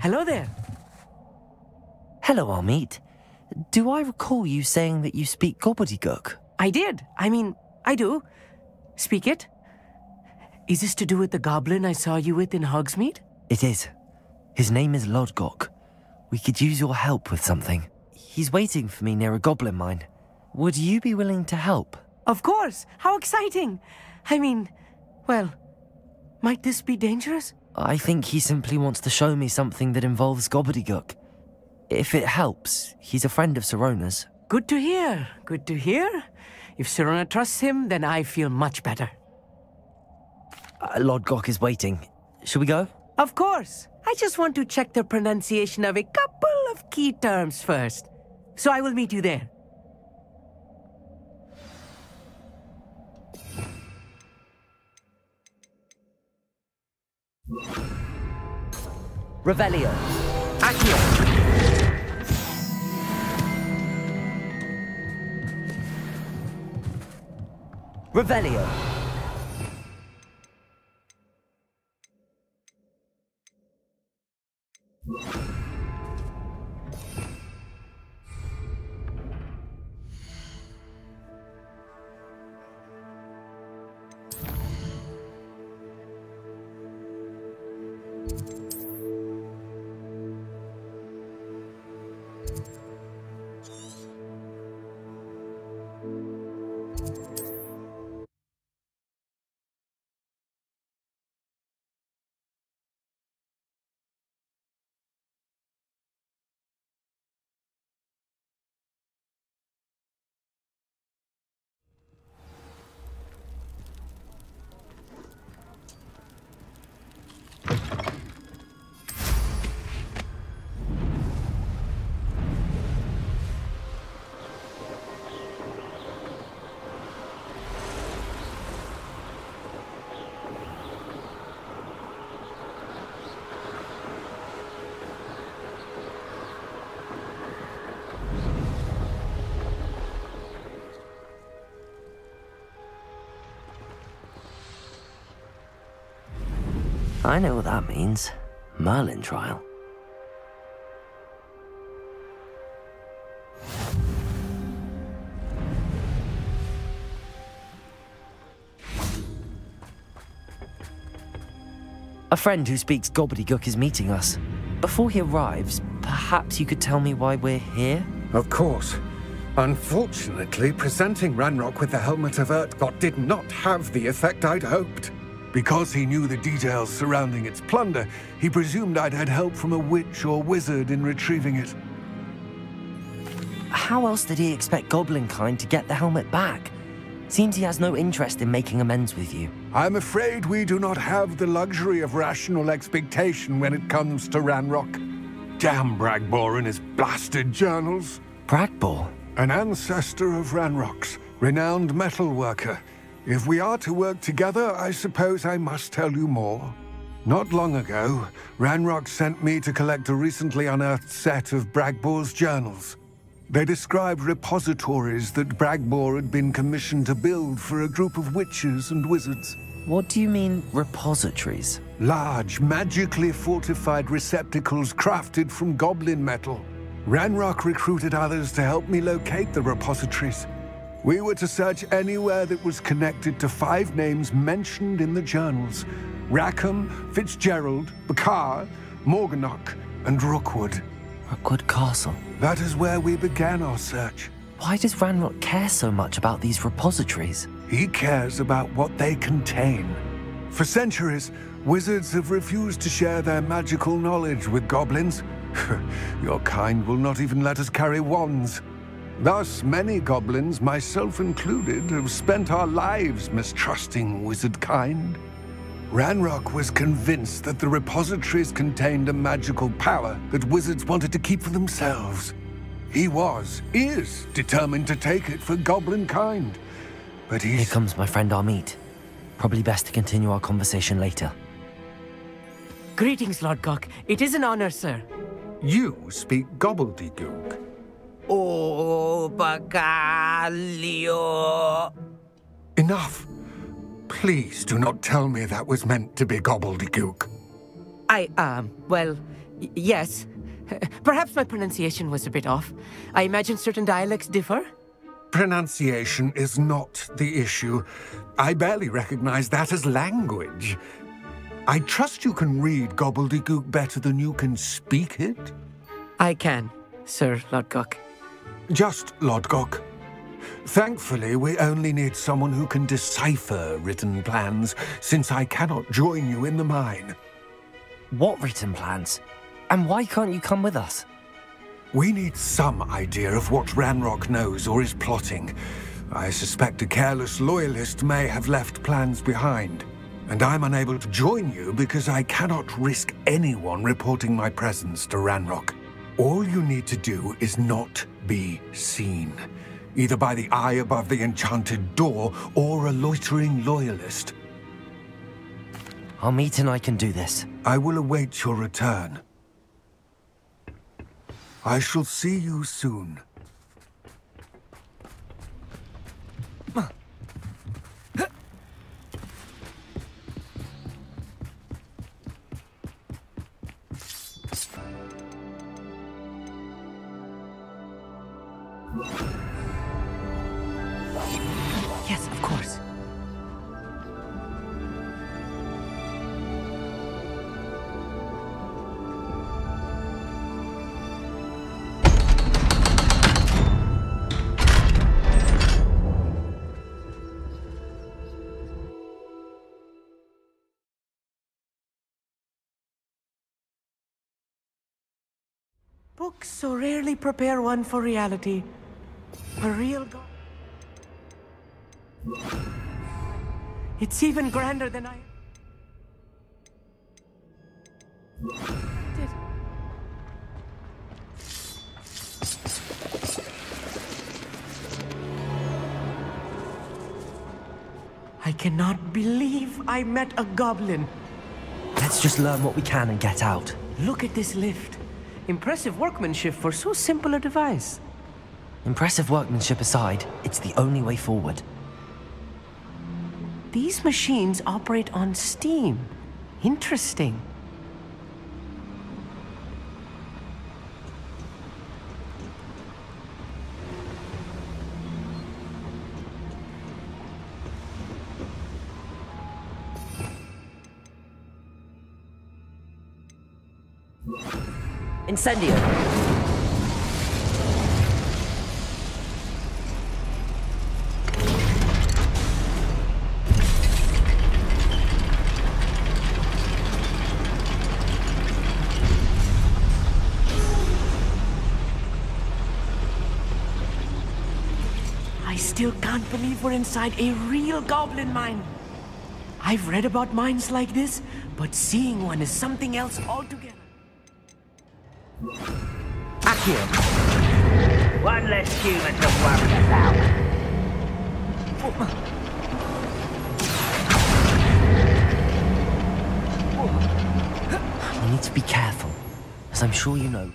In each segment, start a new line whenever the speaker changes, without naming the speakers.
Hello there.
Hello, Amit. Do I recall you saying that you speak gobbledygook?
I did. I do. Speak it. Is this to do with the goblin I saw you with in Hogsmeade?
It is. His name is Lodgoka. We could use your help with something. He's waiting for me near a goblin mine. Would you be willing to help?
Of course. How exciting. Well, might this be dangerous?
I think he simply wants to show me something that involves gobbledygook. If it helps, he's a friend of Sirona's.
Good to hear. Good to hear. If Sirona trusts him, then I feel much better.
Lodgoka is waiting. Shall we go?
Of course. I just want to check the pronunciation of a couple of key terms first. So I will meet you there.
Revelio.
Accio.
Revelio. I know what that means. Merlin trial. A friend who speaks gobbledygook is meeting us. Before he arrives, perhaps you could tell me why we're here?
Of course. Unfortunately, presenting Ranrock with the helmet of Urtkot did not have the effect I'd hoped. Because he knew the details surrounding its plunder, he presumed I'd had help from a witch or wizard in retrieving it.
How else did he expect Goblinkind to get the helmet back? Seems he has no interest in making amends with you.
I'm afraid we do not have the luxury of rational expectation when it comes to Ranrock. Damn Bragbor and his blasted journals.
Bragbor?
An ancestor of Ranrock's, renowned metal worker. If we are to work together, I suppose I must tell you more. Not long ago, Ranrock sent me to collect a recently unearthed set of Bragbor's journals. They described repositories that Bragbor had been commissioned to build for a group of witches and wizards.
What do you mean, repositories?
Large, magically fortified receptacles crafted from goblin metal. Ranrock recruited others to help me locate the repositories. We were to search anywhere that was connected to 5 names mentioned in the journals: Rackham, Fitzgerald, Bakar, Morganach, and Rookwood.
Rookwood Castle.
That is where we began our search.
Why does Ranrock care so much about these repositories?
He cares about what they contain. For centuries, wizards have refused to share their magical knowledge with goblins. Your kind will not even let us carry wands. Thus, many goblins, myself included, have spent our lives mistrusting wizard kind. Ranrock was convinced that the repositories contained a magical power that wizards wanted to keep for themselves. He is determined to take it for goblin kind. But
Here comes my friend Amit. Probably best to continue our conversation later.
Greetings, Lodgoka. It is an honor, sir.
You speak gobbledygook.
Oh, Bacalio.
Enough. Please do not tell me that was meant to be gobbledygook.
Well, Yes. Perhaps my pronunciation was a bit off. I imagine certain dialects differ?
Pronunciation is not the issue. I barely recognize that as language. I trust you can read gobbledygook better than you can speak it?
I can, Sir Lodgoka.
Just Lodgoka. Thankfully, we only need someone who can decipher written plans, since I cannot join you in the mine.
What written plans? And why can't you come with us?
We need some idea of what Ranrock knows or is plotting. I suspect a careless loyalist may have left plans behind. And I'm unable to join you because I cannot risk anyone reporting my presence to Ranrock. All you need to do is not be seen, either by the eye above the enchanted door or a loitering loyalist.
Our meet and I can do this.
I will await your return. I shall see you soon.
Yes, of course. Books so rarely prepare one for reality. A real god. It's even grander than I did. I cannot believe I met a goblin.
Let's just learn what we can and get out.
Look at this lift. Impressive workmanship for so simple a device.
Impressive workmanship aside, it's the only way forward.
These machines operate on steam. Interesting.
Incendio!
I still can't believe we're inside a real goblin mine. I've read about mines like this, but seeing one is something else altogether.
Accio!
One less human to worry about.
We need to be careful, as I'm sure you know.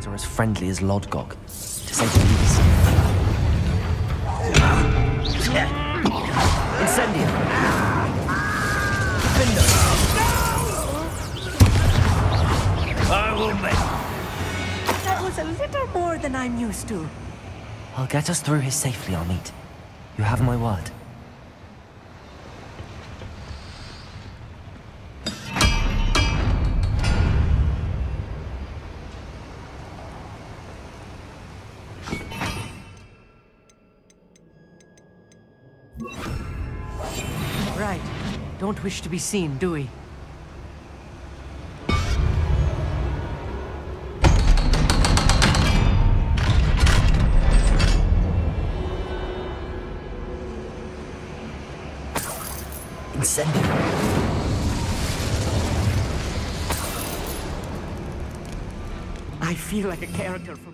Are as friendly as Lodgoka, to say the least. Incendio! Findo!
I will make...
That was a little more than I'm used to.
I'll get us through here safely, Amit. You have my word.
Right. Don't wish to be seen, do we?
Incendio!
I feel like a character from...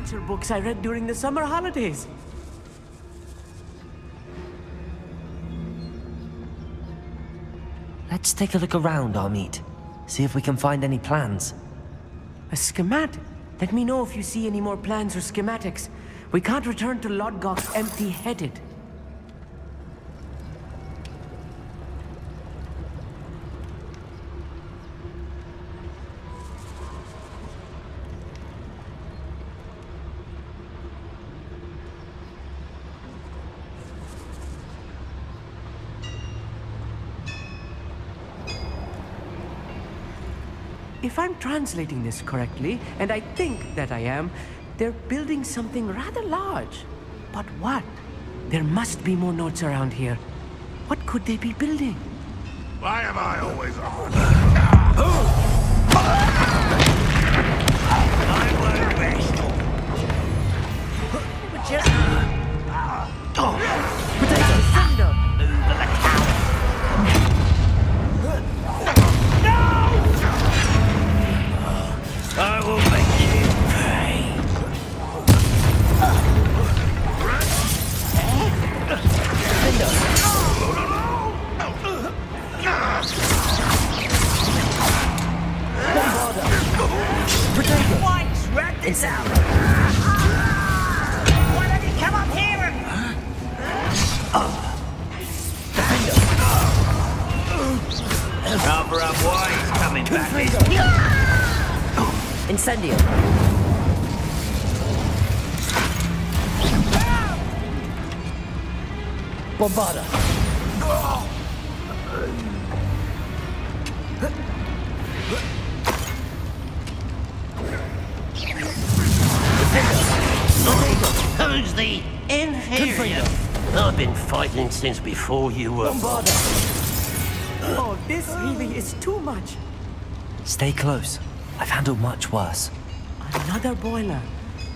adventure books I read during the summer holidays.
Let's take a look around, Amit. See if we can find any plans.
A schematic? Let me know if you see any more plans or schematics. We can't return to Lodgoka empty-headed. If I'm translating this correctly, and I think that I am, they're building something rather large. But what? There must be more notes around here. What could they be building?
Why am I always on?
I won't rest. Just...
Potato thunder!
Over the cow. I will make you pay. White, rat this out. Why don't you come up here and... Rather unwise coming back this way.
Incendio. Bombarda.
Who's the inferior? I've been fighting since before you were...
Bombarda. Oh, this really is too much.
Stay close. I've handled much worse.
Another boiler.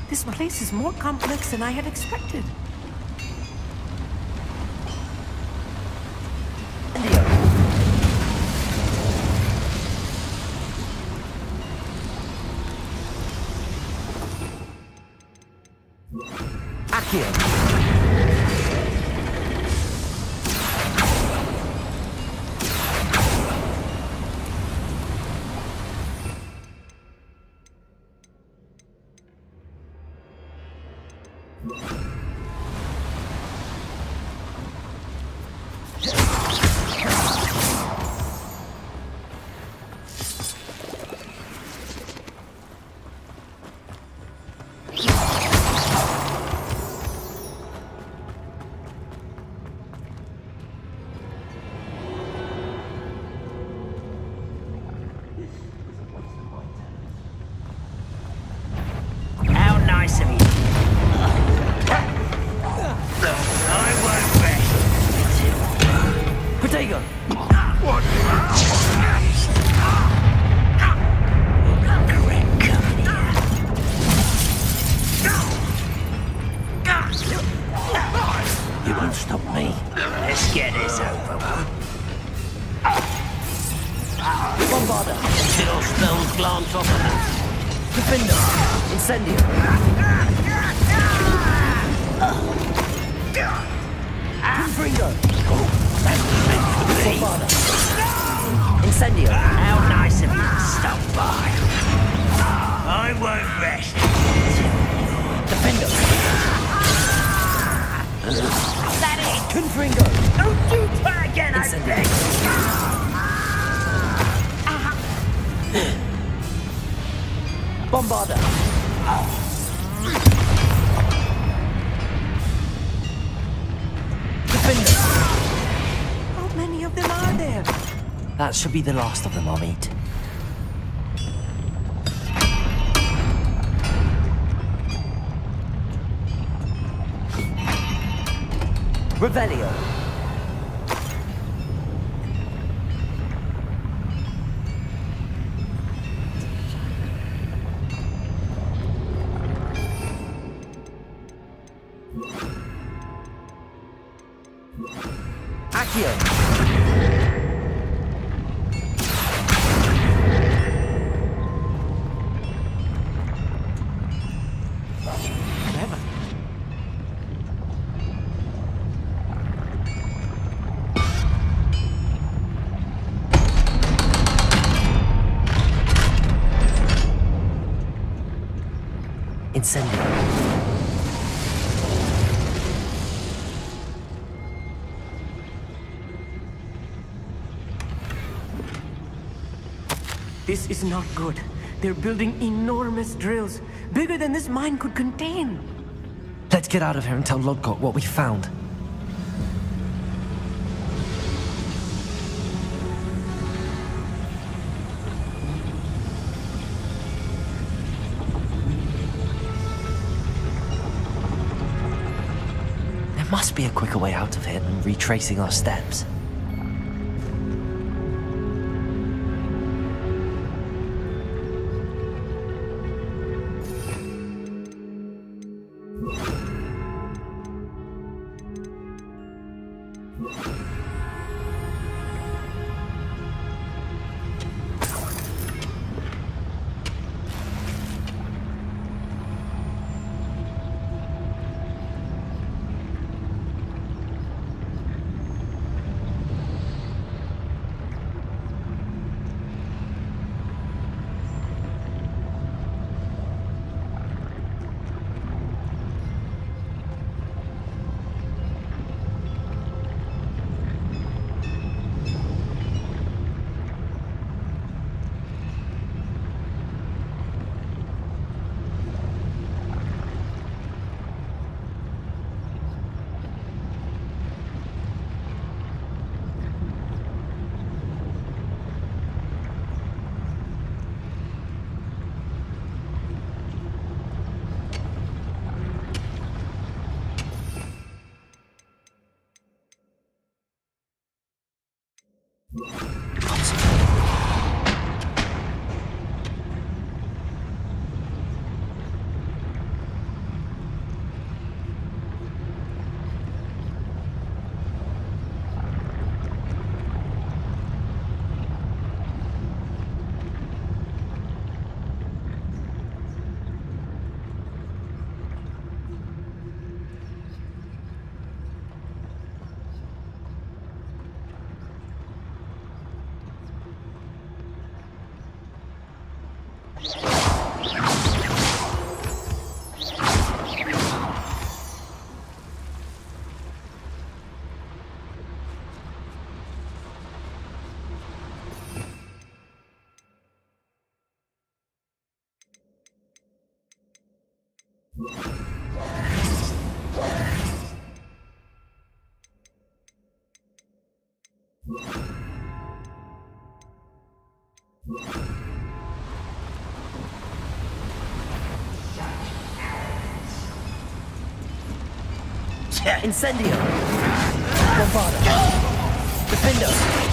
This place is more complex than I had expected.
Akio. That should be the last of them I'll meet. Revelio. Accio. Incendio.
This is not good. They're building enormous drills, bigger than this mine could contain.
Let's get out of here and tell Lodgoka what we found. There must be a quicker way out of here than retracing our steps. Incendio! Bombarda! Defendo!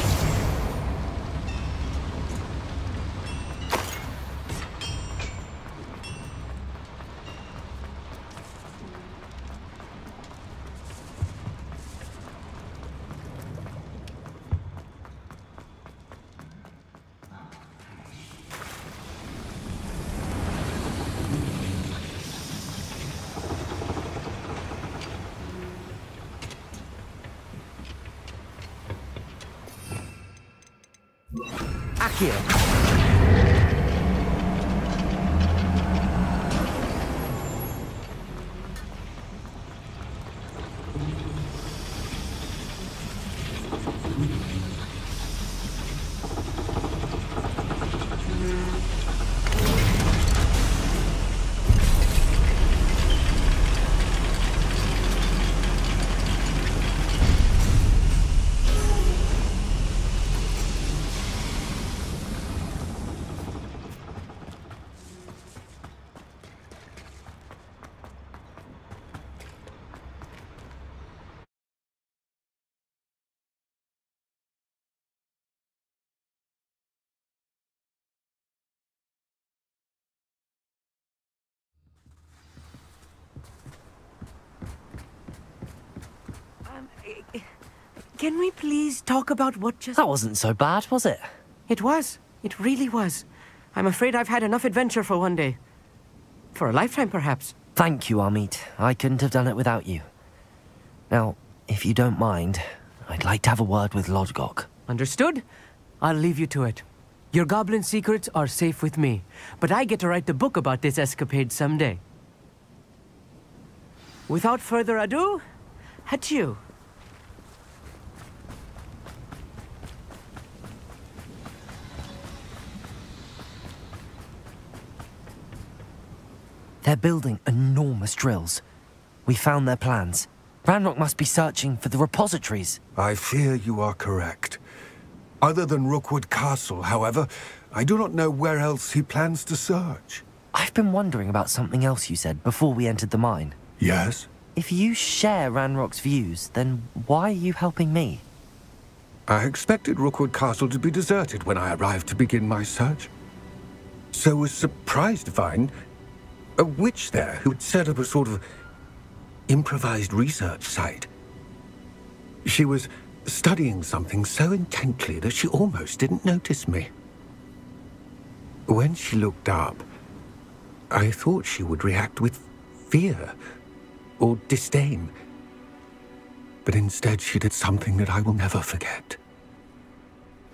Can we please talk about what just...
That wasn't so bad, was it?
It was. It really was. I'm afraid I've had enough adventure for one day. For a lifetime, perhaps.
Thank you, Amit. I couldn't have done it without you. Now, if you don't mind, I'd like to have a word with Lodgoka.
Understood? I'll leave you to it. Your goblin secrets are safe with me, but I get to write the book about this escapade someday. Without further ado, adieu.
They're building enormous drills. We found their plans. Ranrock must be searching for the repositories.
I fear you are correct. Other than Rookwood Castle, however, I do not know where else he plans to search.
I've been wondering about something else you said before we entered the mine.
Yes?
If you share Ranrock's views, then why are you helping me?
I expected Rookwood Castle to be deserted when I arrived to begin my search. So was surprised to find a witch there who had set up a sort of improvised research site. She was studying something so intently that she almost didn't notice me. When she looked up, I thought she would react with fear or disdain. But instead she did something that I will never forget.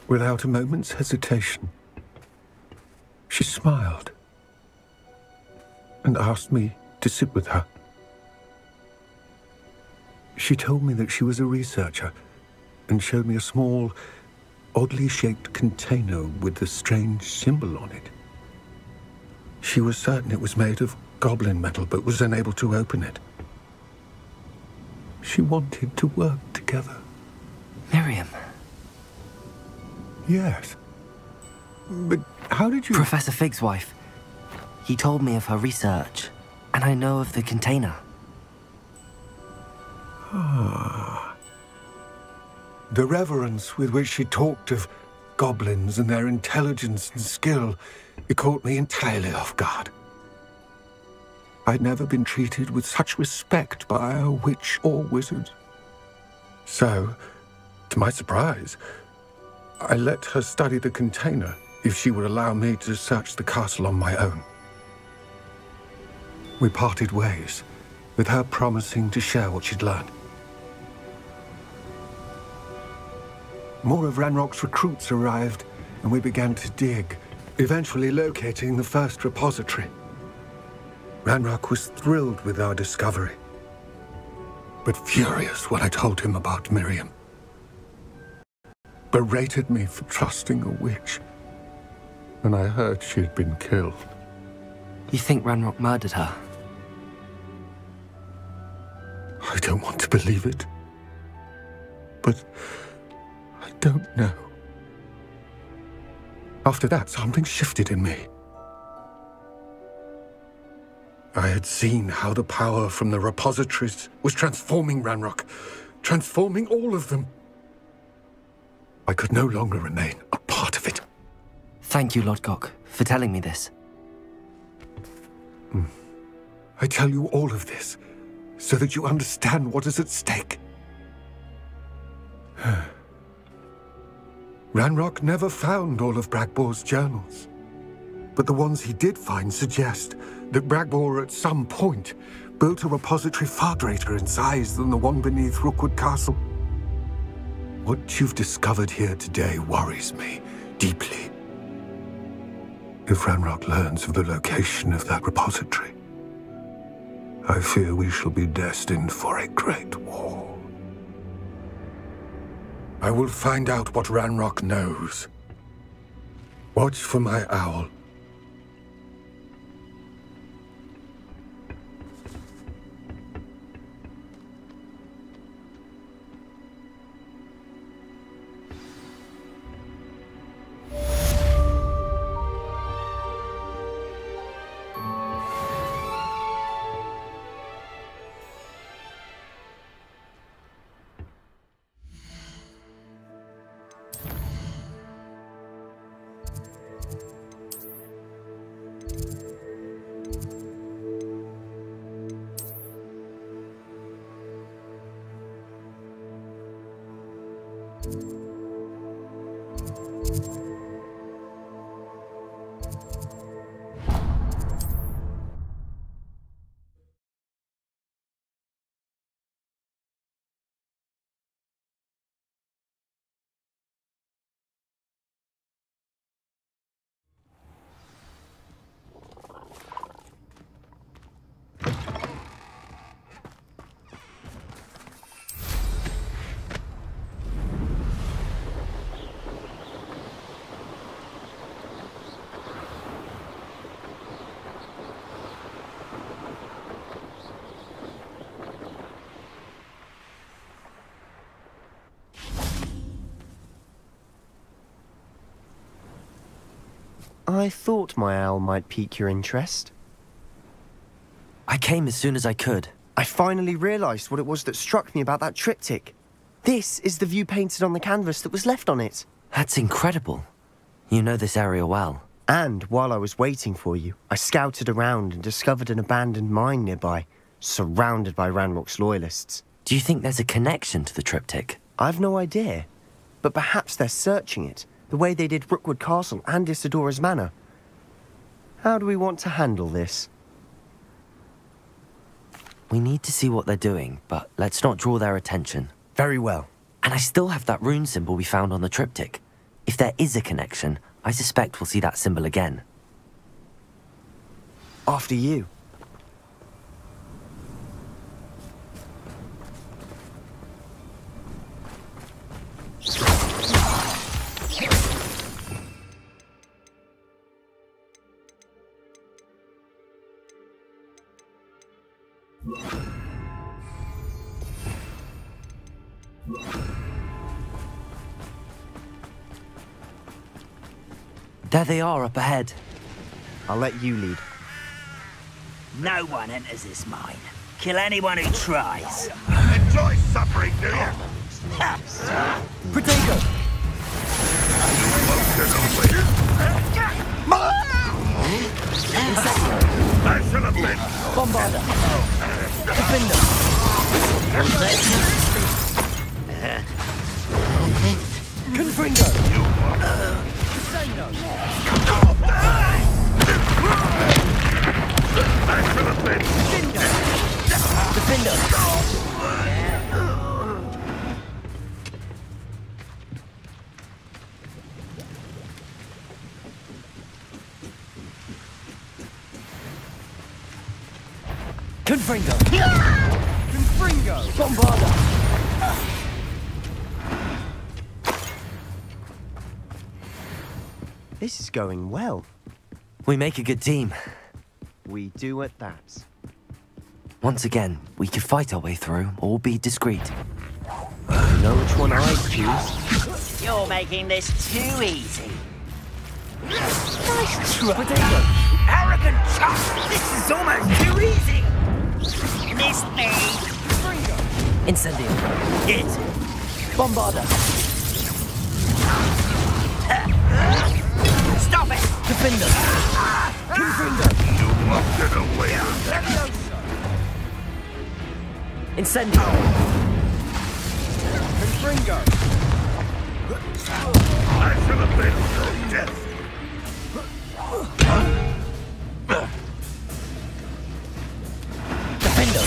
Without a moment's hesitation, she smiled and asked me to sit with her. She told me that she was a researcher and showed me a small, oddly shaped container with a strange symbol on it. She was certain it was made of goblin metal, but was unable to open it. She wanted to work together.
Miriam.
Yes. But how did you...
Professor Fig's wife. He told me of her research, and I know of the container.
Ah. The reverence with which she talked of goblins and their intelligence and skill, it caught me entirely off guard. I'd never been treated with such respect by a witch or wizard. So, to my surprise, I let her study the container if she would allow me to search the castle on my own. We parted ways, with her promising to share what she'd learned. More of Ranrock's recruits arrived, and we began to dig, eventually locating the first repository. Ranrock was thrilled with our discovery, but furious when I told him about Miriam. Berated me for trusting a witch, and I heard she had been killed.
You think Ranrock murdered her?
I don't want to believe it, but I don't know. After that, something shifted in me. I had seen how the power from the repositories was transforming Ranrock, transforming all of them. I could no longer remain a part of it.
Thank you, Lodgoka, for telling me this.
I tell you all of this so that you understand what is at stake. Ranrock never found all of Bragbor's journals, but the ones he did find suggest that Bragbor at some point built a repository far greater in size than the one beneath Rookwood Castle. What you've discovered here today worries me deeply. If Ranrock learns of the location of that repository, I fear we shall be destined for a great war. I will find out what Ranrock knows. Watch for my owl.
I thought my owl might pique your interest.
I came as soon as I could.
I finally realized what it was that struck me about that triptych. This is the view painted on the canvas that was left on it.
That's incredible. You know this area well.
And while I was waiting for you, I scouted around and discovered an abandoned mine nearby, surrounded by Ranrock's loyalists.
Do you think there's a connection to the triptych?
I've no idea, but perhaps they're searching it, the way they did Rookwood Castle and Isidora's Manor. How do we want to handle this?
We need to see what they're doing, but let's not draw their attention.
Very well.
And I still have that rune symbol we found on the triptych. If there is a connection, I suspect we'll see that symbol again.
After you.
There they are up ahead.
I'll let you lead.
No one enters this mine. Kill anyone who tries.
Enjoy suffering, do you?
Potato!
I shall have been.
Bombarda! Defender! Confringo!
I shall have been.
Defender! Confringo! Confringo! Bombarda!
This is going well.
We make a good team.
We do at that.
Once again, we could fight our way through, or be discreet.
You know which one I'd choose?
You're making this too easy.
Nice try!
Potato! Arrogant chuck! This is almost too easy! Miss me!
Incendio!
It!
Bombarda!
Stop it!
Defender! Confringo!
You won't get away.
Incendio!
Confringo! I shall have been so death.
Defender!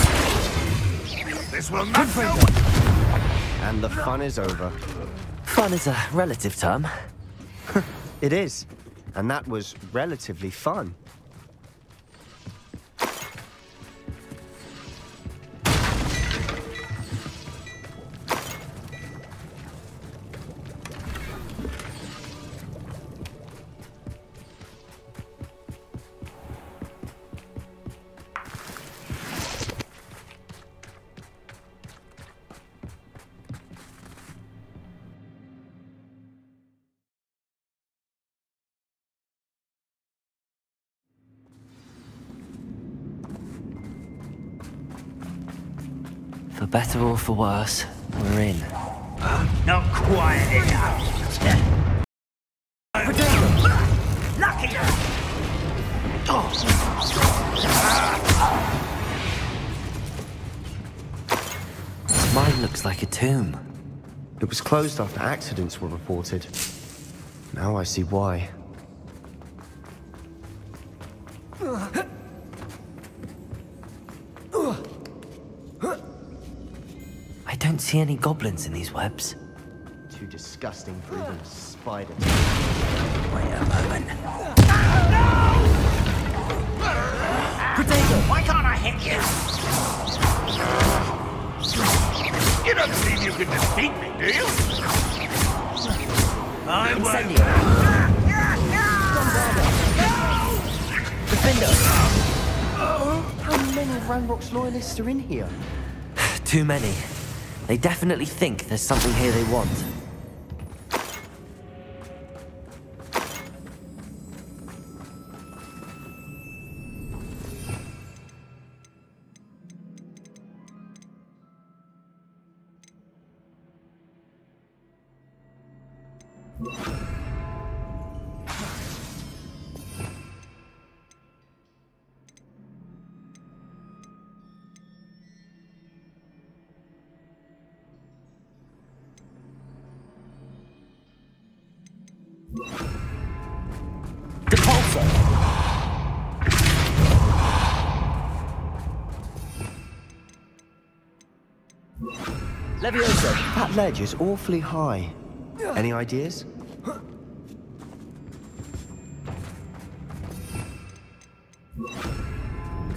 This will not
Confringo!
And the fun is over.
Fun is a relative term.
It is. And that was relatively fun.
For better or for worse, we're in.
Not quite enough. Lucky!
Mine looks like a tomb.
It was closed after accidents were reported. Now I see why.
I don't see any goblins in these webs.
Too disgusting for even a spider.
Wait a moment.
Potato!
Why can't I hit you?
You don't believe you can defeat me, do you?
I won't.
Incendio! Defender!
How many of Ranrock's loyalists are in here?
Too many. They definitely think there's something here they want. Leviosa!
That ledge is awfully high. Any ideas?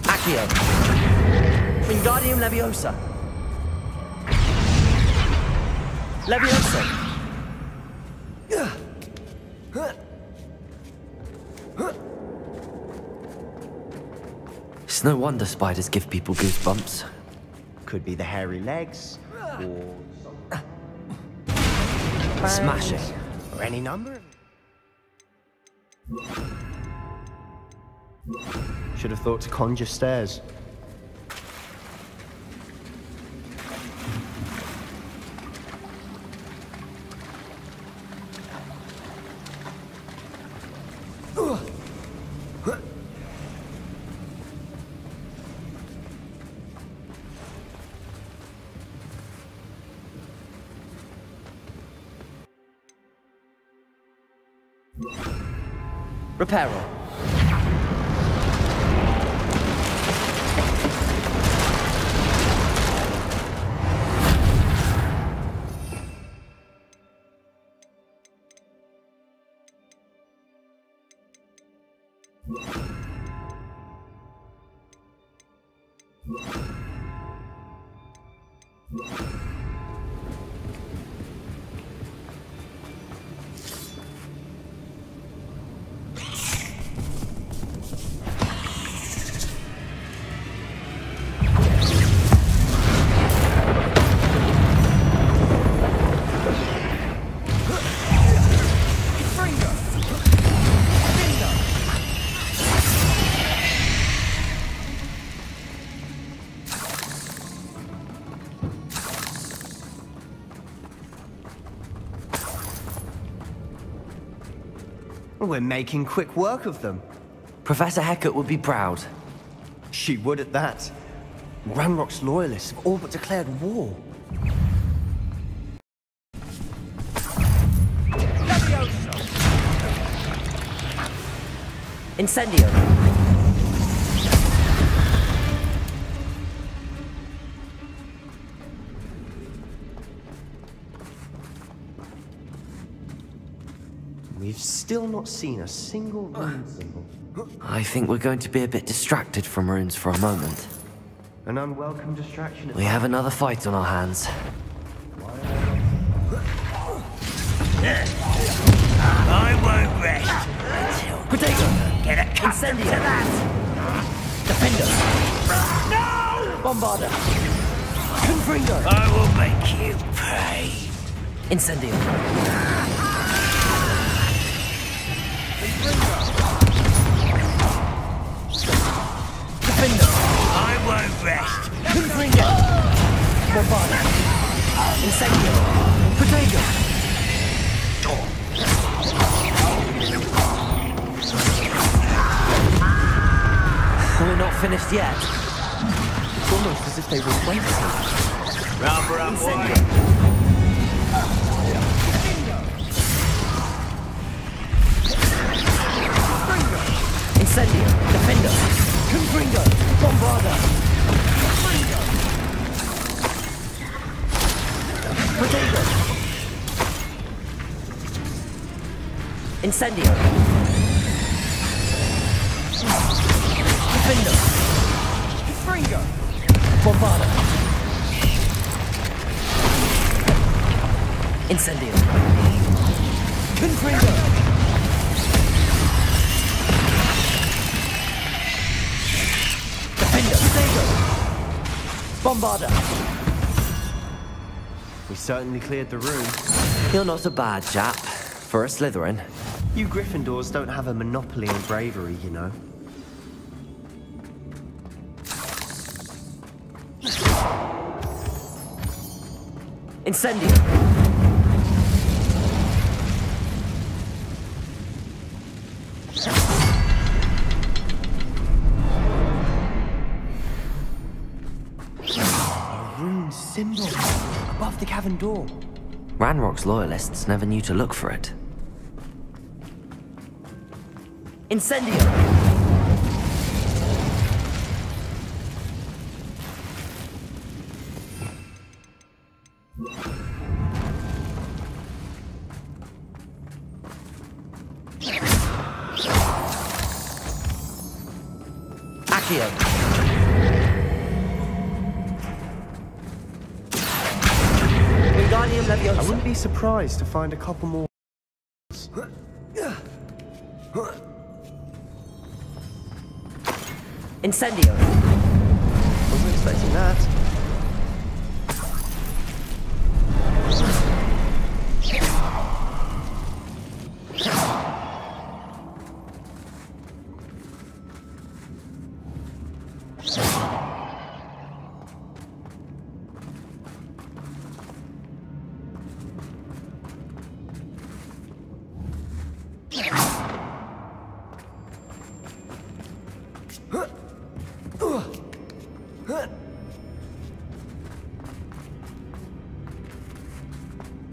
Accio! Wingardium Leviosa! Leviosa! It's no wonder spiders give people goosebumps.
Could be the hairy legs, or
Smashing.
or any number. Should have thought to conjure stairs.
Reparo.
We're making quick work of them.
Professor Hecat would be proud.
She would at that. Ranrock's loyalists have all but declared war.
Incendio.
We've still not seen a single rune symbol.
I think we're going to be a bit distracted from runes for a moment.
An unwelcome distraction.
We have another fight on our hands.
I won't rest until
Potato!
get a cut to
Incendio!
that.
Defender!
No!
Bombarder! Confringo!
I will make you pay.
Incendio! Defender!
I won't rest.
Confringo! Bombarder! Incendio! Potato! We're not finished yet.
It's almost as if they were waiting.
Rubber up, boy.
Incendio! Defender! Confringo! Bombarder! Potato! Incendio! Defender! Confringo! Bombarder! Incendio! Confringo! Bombarder!
We certainly cleared the room.
You're not a bad chap, for a Slytherin.
You Gryffindors don't have a monopoly in bravery, you know.
Incendio!
Symbol above the cavern door.
Ranrock's loyalists never knew to look for it. Incendio!
I wouldn't be surprised to find a couple more.
Incendio.
Wasn't expecting that.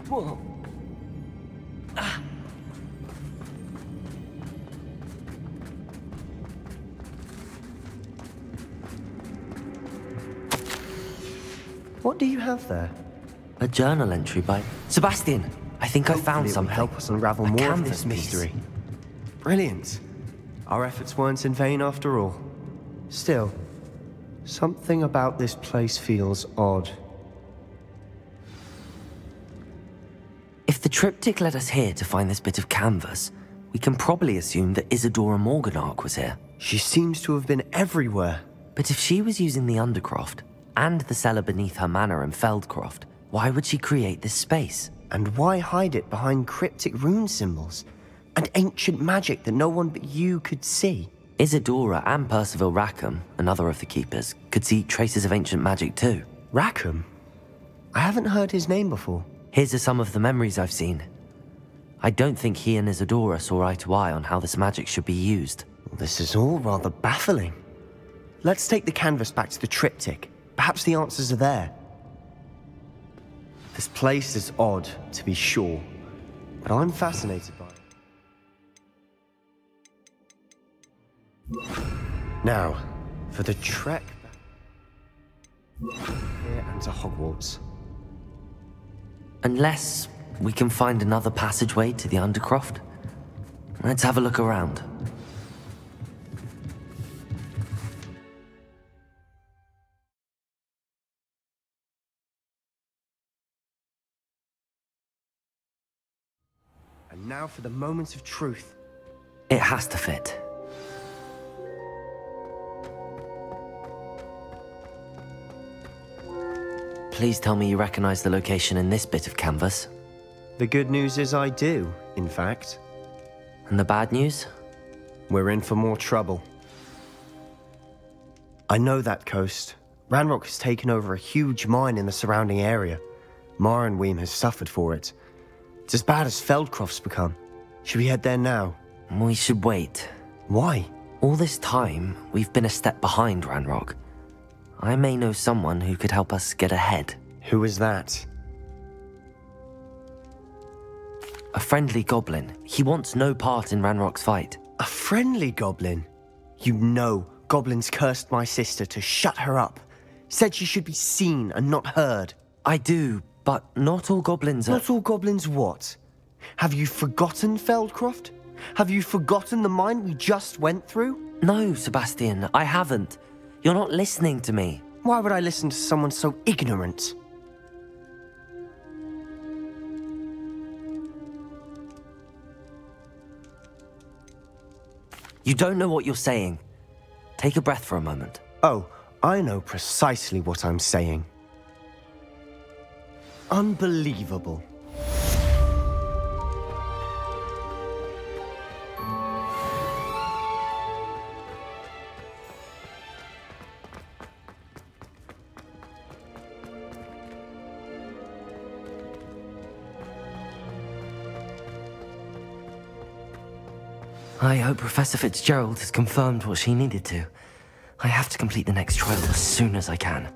Whoa. Ah.
What do you have there?
A journal entry by Sebastian. I think I found
Hopefully it will
something.
help us unravel
A
more of
canvas
this
piece.
mystery. Brilliant. Our efforts weren't in vain after all. Still, something about this place feels odd.
If the triptych led us here to find this bit of canvas, we can probably assume that Isadora Morganach was here.
She seems to have been everywhere.
But if she was using the Undercroft and the cellar beneath her manor in Feldcroft, why would she create this space?
And why hide it behind cryptic rune symbols and ancient magic that no one but you could see?
Isadora and Percival Rackham, another of the keepers, could see traces of ancient magic too.
Rackham? I haven't heard his name before.
His are some of the memories I've seen. I don't think he and Isadora saw eye to eye on how this magic should be used.
This is all rather baffling. Let's take the canvas back to the triptych. Perhaps the answers are there. This place is odd, to be sure, but I'm fascinated by it. Now, for the trek back here and to Hogwarts.
Unless we can find another passageway to the Undercroft. Let's have a look around.
And now for the moment of truth.
It has to fit. Please tell me you recognize the location in this bit of canvas.
The good news is I do, in fact.
And the bad news?
We're in for more trouble. I know that coast. Ranrock has taken over a huge mine in the surrounding area. Marenweem has suffered for it. It's as bad as Feldcroft's become. Should we head there now?
We should wait.
Why?
All this time, we've been a step behind Ranrock. I may know someone who could help us get ahead.
Who is that?
A friendly goblin. He wants no part in Ranrock's fight.
A friendly goblin? You know, goblins cursed my sister to shut her up. Said she should be seen and not heard.
I do, but not all goblins are...
Not all goblins what? Have you forgotten Feldcroft? Have you forgotten the mine we just went through?
No, Sebastian, I haven't. You're not listening to me.
Why would I listen to someone so ignorant?
You don't know what you're saying. Take a breath for a moment.
Oh, I know precisely what I'm saying. Unbelievable.
I hope Professor Fitzgerald has confirmed what she needed to. I have to complete the next trial as soon as I can.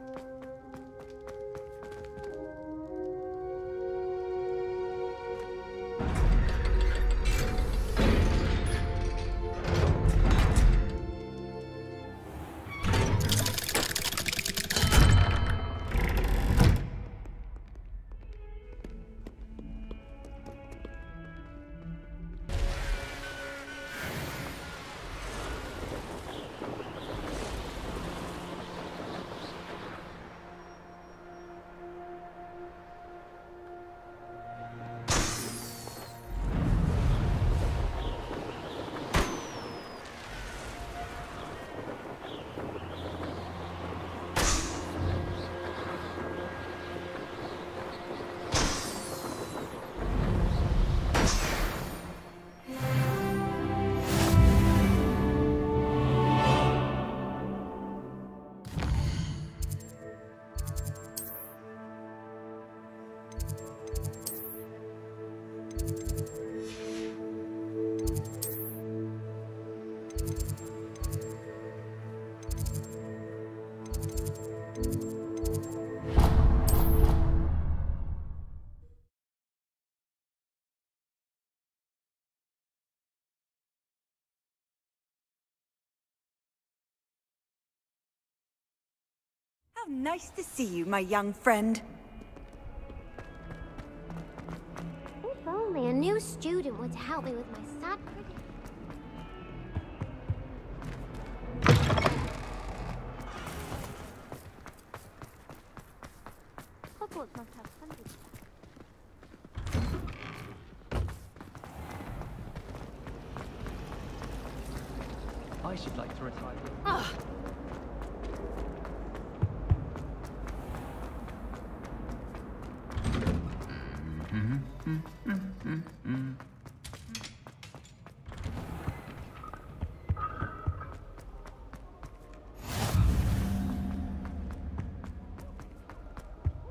Nice to see you, my young friend.
If only a new student would help me with my sad cricket. Hogwarts must have hundreds.
I should like to retire.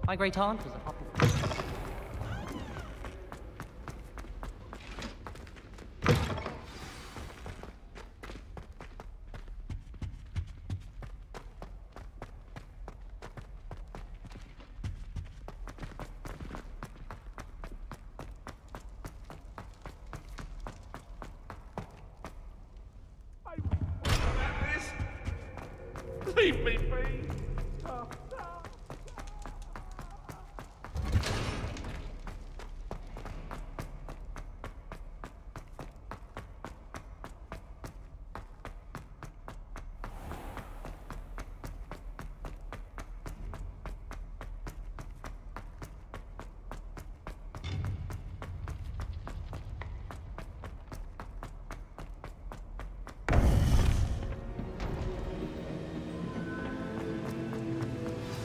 My great aunt was a popular.
Leave me be.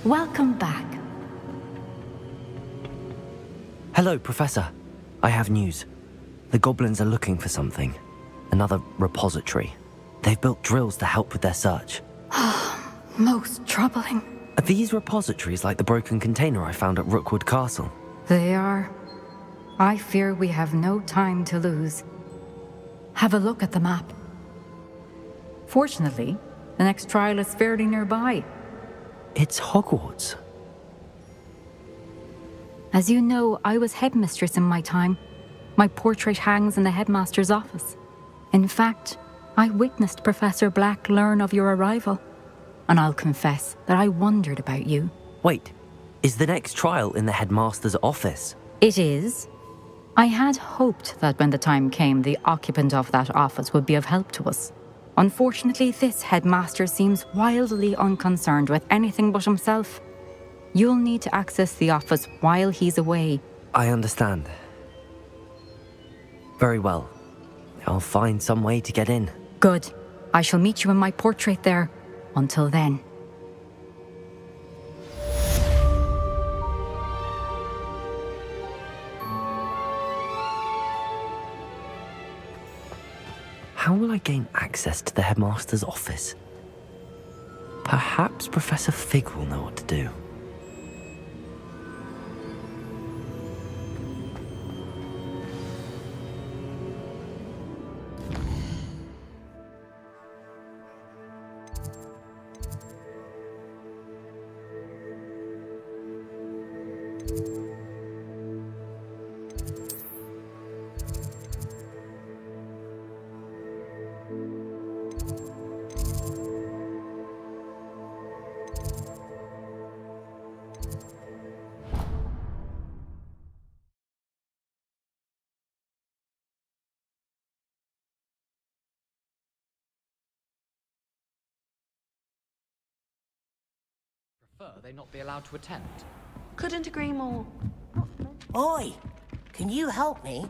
Welcome back.
Hello, Professor. I have news. The goblins are looking for something. Another repository. They've built drills to help with their search.
Most troubling.
Are these repositories like the broken container I found at Rookwood Castle?
They are. I fear we have no time to lose. Have a look at the map. Fortunately, the next trial is fairly nearby.
It's Hogwarts.
As you know, I was headmistress in my time. My portrait hangs in the headmaster's office. In fact, I witnessed Professor Black learn of your arrival. And I'll confess that I wondered about you.
Wait, is the next trial in the headmaster's office?
It is. I had hoped that when the time came, the occupant of that office would be of help to us. Unfortunately, this headmaster seems wildly unconcerned with anything but himself. You'll need to access the office while he's away.
I understand. Very well. I'll find some way to get in.
Good. I shall meet you in my portrait there. Until then.
How will I gain access to the headmaster's office? Perhaps Professor Fig will know what to do.
They not be allowed to attend.
Couldn't agree more.
Oi! Can you help me?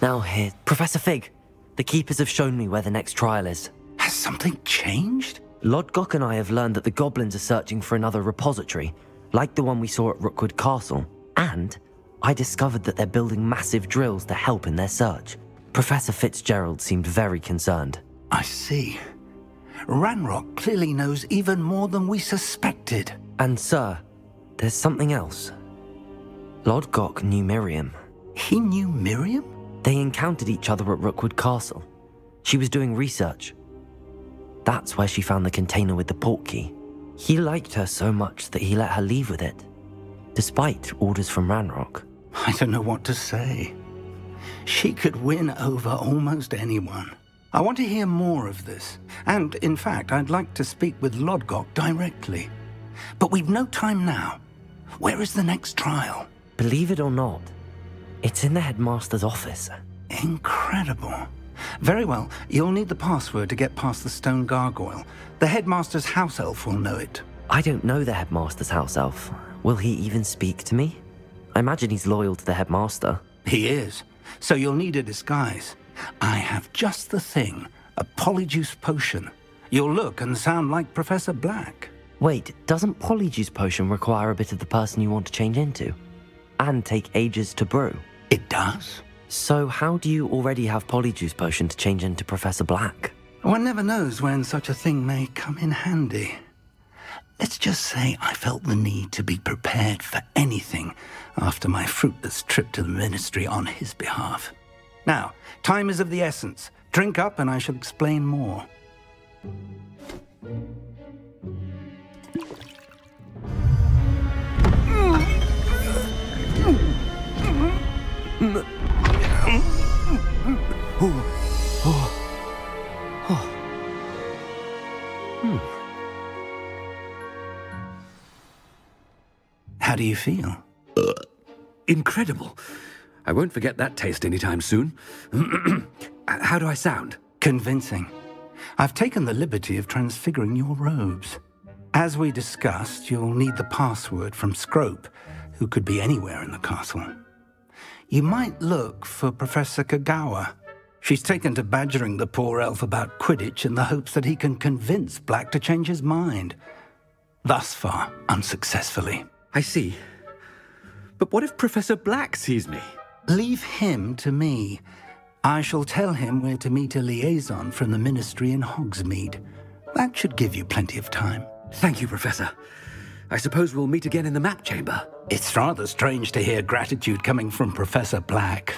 Now here, Professor Fig. The keepers have shown me where the next trial is.
Has something changed?
Lodgoka and I have learned that the goblins are searching for another repository, like the one we saw at Rookwood Castle. And I discovered that they're building massive drills to help in their search. Professor Fitzgerald seemed very concerned.
I see. Ranrock clearly knows even more than we suspected.
And sir, there's something else. Lodgok knew Miriam.
He knew Miriam?
They encountered each other at Rookwood Castle. She was doing research. That's where she found the container with the port key. He liked her so much that he let her leave with it, despite orders from Ranrock.
I don't know what to say. She could win over almost anyone. I want to hear more of this. And, in fact, I'd like to speak with Lodgoka directly. But we've no time now. Where is the next trial?
Believe it or not, it's in the headmaster's office.
Incredible. Very well. You'll need the password to get past the stone gargoyle. The headmaster's house elf will know it.
I don't know the headmaster's house elf. Will he even speak to me? I imagine he's loyal to the headmaster.
He is. So you'll need a disguise. I have just the thing. A polyjuice potion. You'll look and sound like Professor Black.
Wait, doesn't polyjuice potion require a bit of the person you want to change into? And take ages to brew?
It does.
So how do you already have polyjuice potion to change into Professor Black?
One never knows when such a thing may come in handy. Let's just say I felt the need to be prepared for anything after my fruitless trip to the ministry on his behalf. Now, time is of the essence. Drink up and I shall explain more. How do you feel?
Incredible. I won't forget that taste anytime soon. How do I sound?
Convincing. I've taken the liberty of transfiguring your robes. As we discussed, you'll need the password from Scrope, who could be anywhere in the castle. You might look for Professor Kagawa. She's taken to badgering the poor elf about Quidditch in the hopes that he can convince Black to change his mind. Thus far, unsuccessfully.
I see. But what if Professor Black sees me?
Leave him to me. I shall tell him where to meet a liaison from the ministry in Hogsmeade. That should give you plenty of time.
Thank you, Professor. I suppose we'll meet again in the map chamber.
It's rather strange to hear gratitude coming from Professor Black.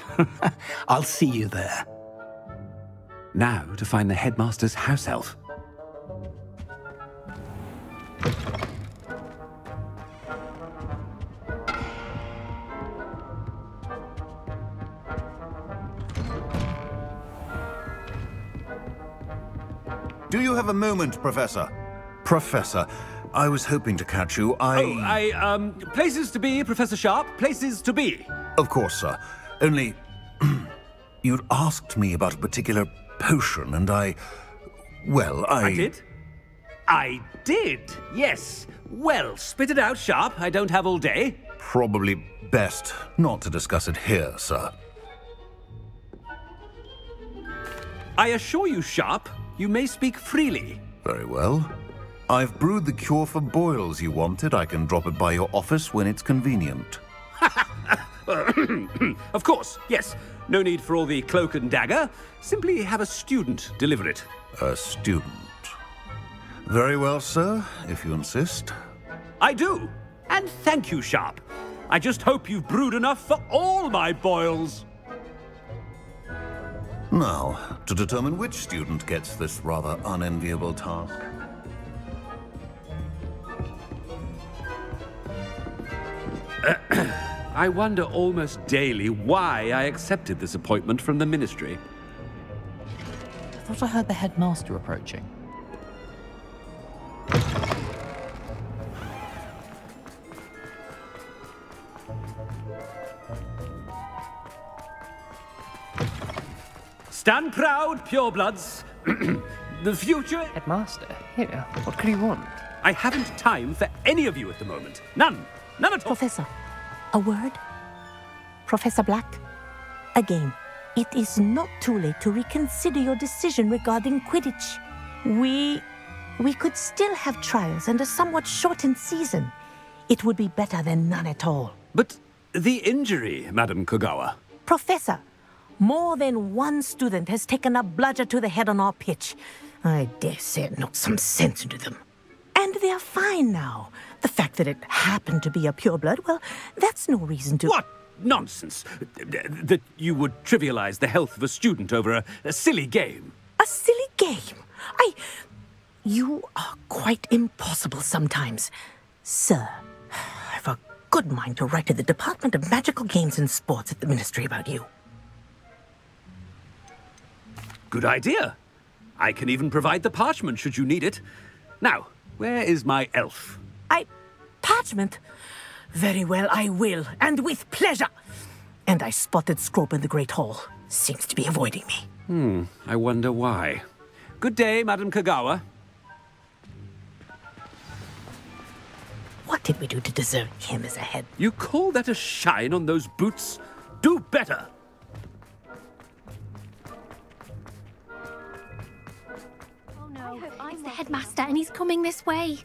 I'll see you there.
Now to find the headmaster's house elf.
Do you have a moment, Professor? Professor, I was hoping to catch you.
Places to be, Professor Sharp. Places to be.
Of course, sir. Only, you'd asked me about a particular potion, and I
did? I did, yes. Well, spit it out, Sharp. I don't have all day.
Probably best not to discuss it here, sir.
I assure you, Sharp, you may speak freely.
Very well. I've brewed the cure for boils you wanted. I can drop it by your office when it's convenient.
Of course, yes. No need for all the cloak and dagger. Simply have a student deliver it.
A student? Very well, sir, if you insist.
I do. And thank you, Sharp. I just hope you've brewed enough for all my boils.
Now, to determine which student gets this rather unenviable task.
I wonder almost daily why I accepted this appointment from the ministry.
I thought I heard the headmaster approaching.
Stand proud, purebloods. The future...
Headmaster, here, what could you want?
I haven't time for any of you at the moment. None. None at all.
Professor, a word? Professor Black, again, it is not too late to reconsider your decision regarding Quidditch. We could still have trials and a somewhat shortened season. It would be better than none at all.
But the injury, Madam Kagawa.
Professor, more than one student has taken a bludger to the head on our pitch. I dare say it knocked some sense into them. And they're fine now. The fact that it happened to be a pureblood, well, that's no reason to...
What nonsense! That you would trivialize the health of a student over a silly game.
A silly game? You are quite impossible sometimes. Sir, I've a good mind to write to the Department of Magical Games and Sports at the Ministry about you.
Good idea. I can even provide the parchment should you need it. Now, where is my elf?
Parchment? Very well, I will, and with pleasure. And I spotted Scrope in the Great Hall. Seems to be avoiding me.
I wonder why. Good day, Madam Kagawa.
What did we do to deserve him as a head?
You call that a shine on those boots? Do better!
Oh no, it's the headmaster and he's coming this way.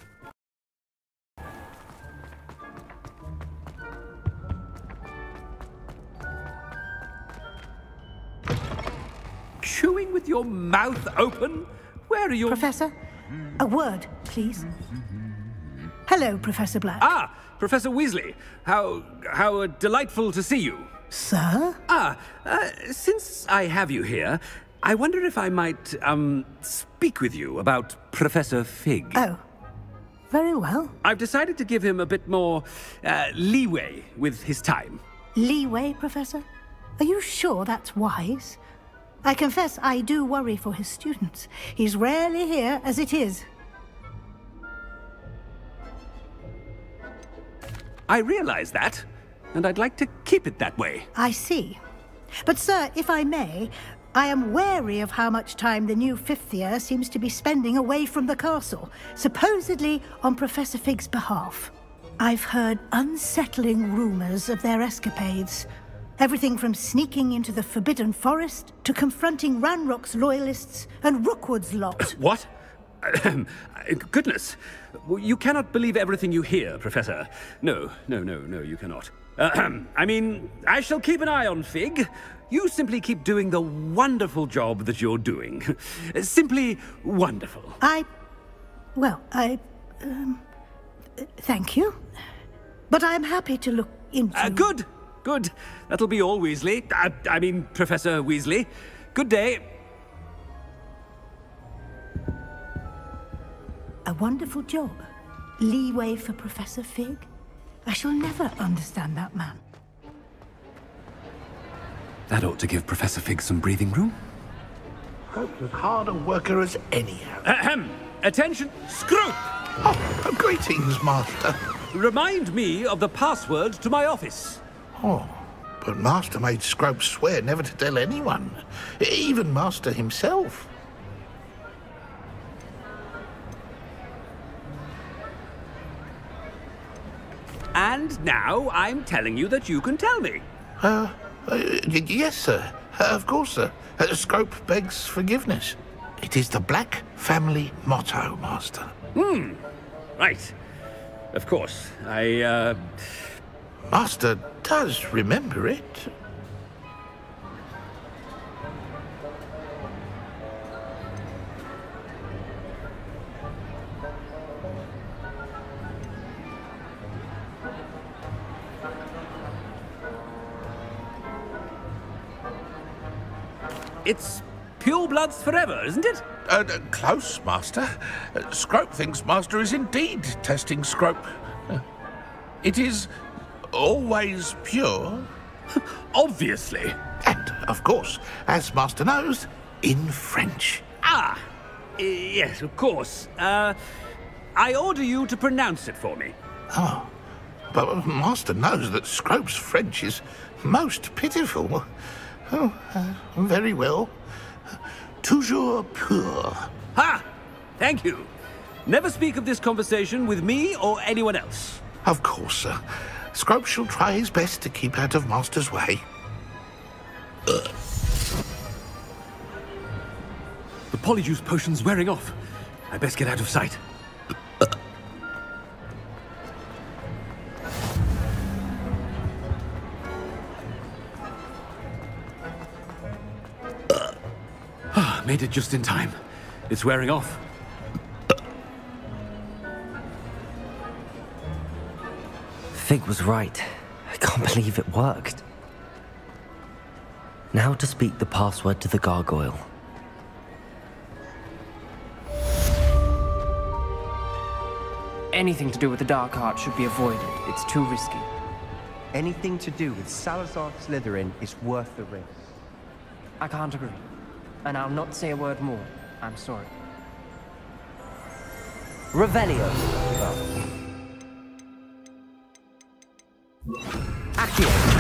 Chewing with your mouth open? Where are your...
Professor, a word, please. Hello, Professor Black.
Ah, Professor Weasley. How delightful to see you.
Sir?
Since I have you here, I wonder if I might, speak with you about Professor Fig.
Oh, very well.
I've decided to give him a bit more, leeway with his time.
Leeway, Professor? Are you sure that's wise? I confess I do worry for his students. He's rarely here as it is.
I realize that, and I'd like to keep it that way.
I see. But, sir, if I may, I am wary of how much time the new fifth year seems to be spending away from the castle, supposedly on Professor Fig's behalf. I've heard unsettling rumors of their escapades. Everything from sneaking into the Forbidden Forest to confronting Ranrock's loyalists and Rookwood's lot.
What? Goodness. You cannot believe everything you hear, Professor. No, you cannot. I mean, I shall keep an eye on Fig. You simply keep doing the wonderful job that you're doing. Simply wonderful.
Thank you. But I'm happy to look into...
Good. That'll be all, Weasley. I mean, Professor Weasley. Good day.
A wonderful job. Leeway for Professor Fig? I shall never understand that man.
That ought to give Professor Fig some breathing room.
Scrope's as hard a worker as any.
Attention, Scrope!
Oh, greetings, Master.
Remind me of the password to my office.
Oh, but Master made Scrope swear never to tell anyone, even Master himself.
And now I'm telling you that you can tell me.
Yes, sir. Of course, sir. Scrope begs forgiveness. It is the Black family motto, Master.
Right. Of course.
Master does remember it.
It's pure bloods forever, isn't it?
Close, Master. Scrope thinks Master is indeed testing Scrope. It is always pure.
Obviously.
And, of course, as Master knows, in French.
Yes, of course. I order you to pronounce it for me.
Oh, but Master knows that Scrope's French is most pitiful. Oh, very well. Toujours pur.
Ha! Thank you. Never speak of this conversation with me or anyone else.
Of course, sir. Scrope shall try his best to keep out of Master's way.
The Polyjuice potion's wearing off. I best get out of sight. Made it just in time. It's wearing off.
Fig was right. I can't believe it worked. Now to speak the password to the gargoyle.
Anything to do with the dark art should be avoided. It's too risky.
Anything to do with Salazar Slytherin is worth the risk.
I can't agree. And I'll not say a word more. I'm sorry.
Revelio. Accio.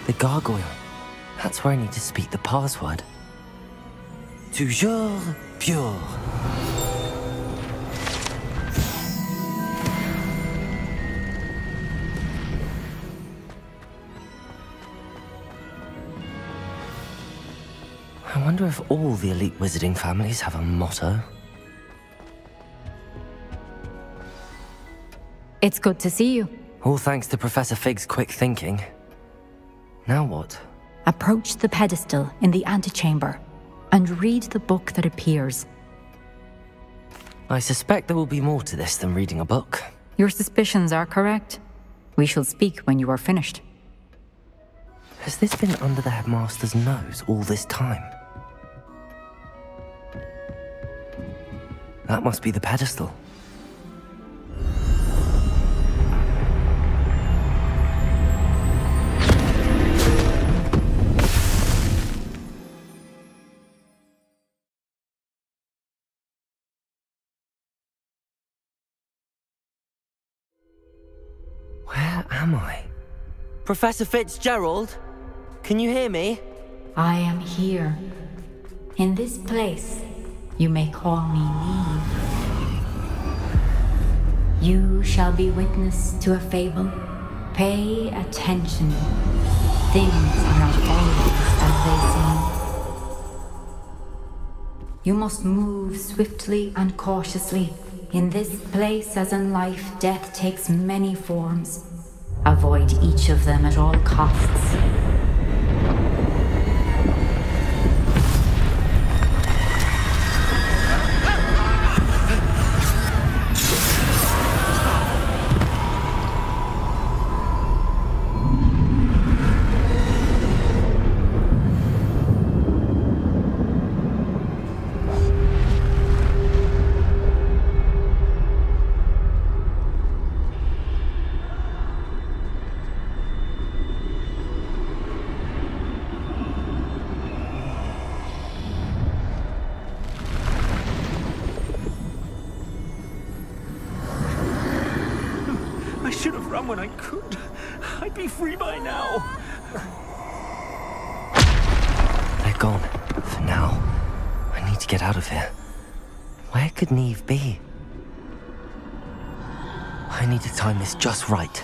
The gargoyle. That's where I need to speak the password. Toujours pure. I wonder if all the elite wizarding families have a motto.
It's good to see you.
All thanks to Professor Fig's quick thinking. Now what?
Approach the pedestal in the antechamber and read the book that appears.
I suspect there will be more to this than reading a book.
Your suspicions are correct. We shall speak when you are finished.
Has this been under the headmaster's nose all this time? That must be the pedestal. Where am I? Professor Fitzgerald? Can you hear me?
I am here. In this place, you may call me Neve. You shall be witness to a fable. Pay attention. Things are not always as they seem. You must move swiftly and cautiously. In this place, as in life, death takes many forms. Avoid each of them at all costs.
When I could, I'd be free by now.
They're gone, for now. I need to get out of here. Where could Neve be? I need to time this just right.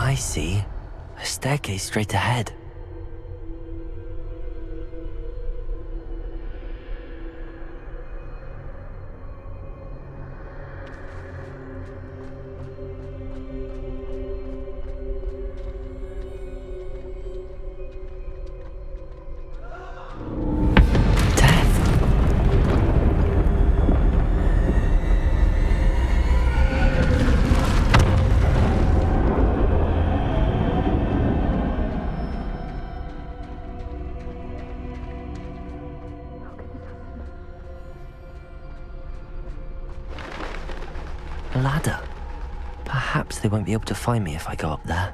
I see. A staircase straight ahead. A ladder. Perhaps they won't be able to find me if I go up there.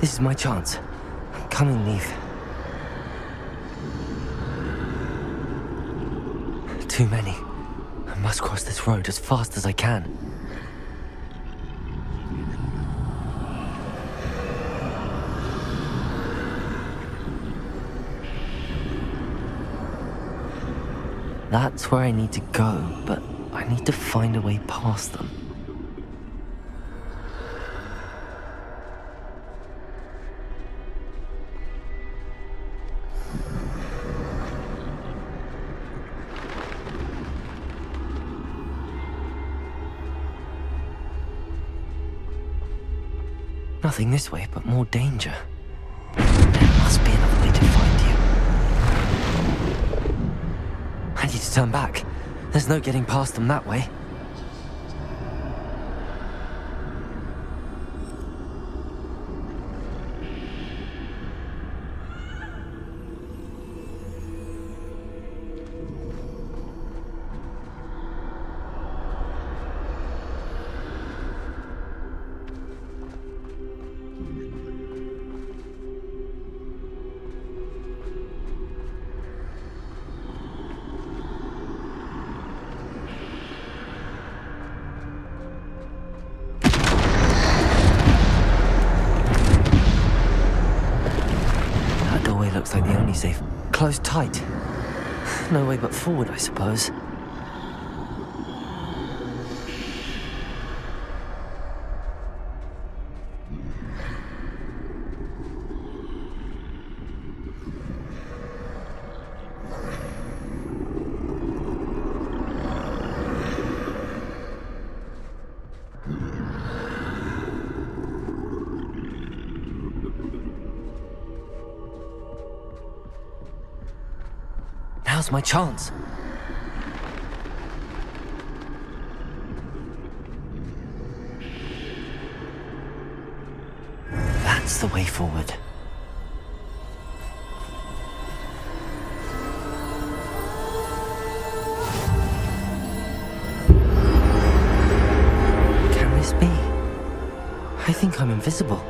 This is my chance. Come and leave. Too many. I must cross this road as fast as I can. That's where I need to go, but I need to find a way past them. Nothing this way, but more danger. There must be another way to find you. I need to turn back. There's no getting past them that way. Looks like the only safe. Closed tight. No way but forward, I suppose. Now's my chance. That's the way forward. Can this be? I think I'm invisible.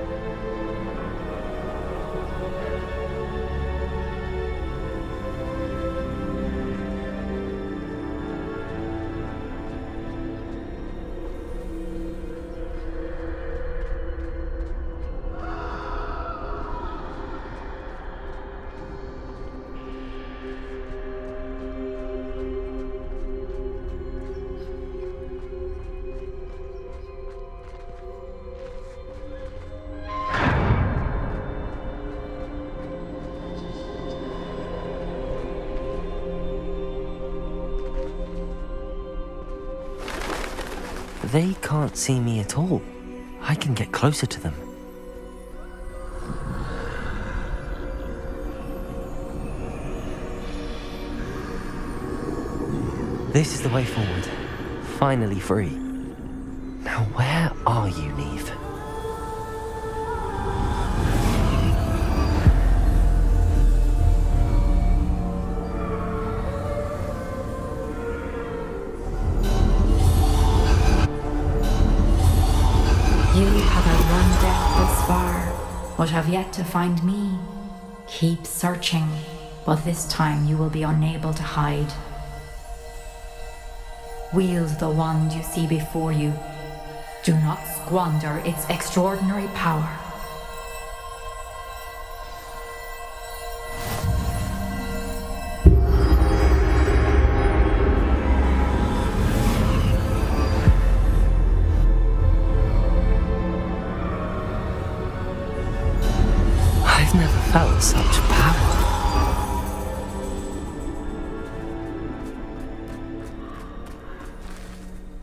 They can't see me at all. I can get closer to them. This is the way forward. Finally free. Now where are you, Neve?
But have yet to find me. Keep searching, but this time you will be unable to hide. Wield the wand you see before you. Do not squander its extraordinary power.
I've never felt such power.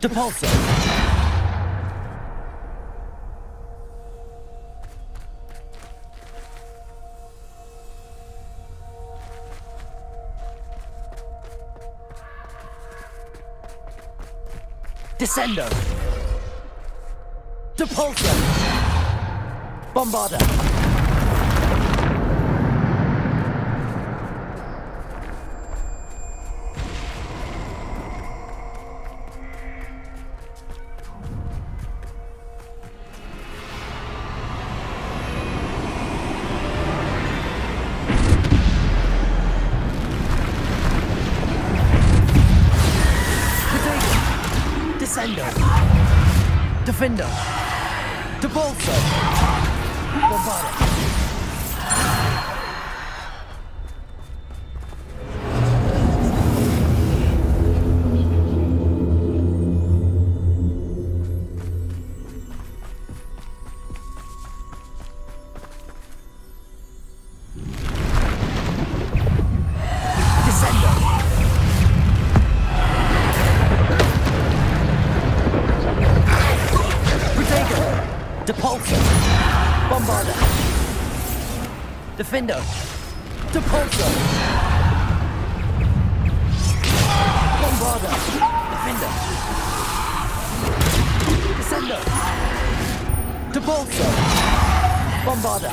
Depulso! Descendo! Depulso! Bombarda! Descendo! Defendo! Depulso! Bombarda! Depulso! Bombarda! Defendo! Depulso! Bombarda! Defendo! Descendo! Depulso! Bombarda!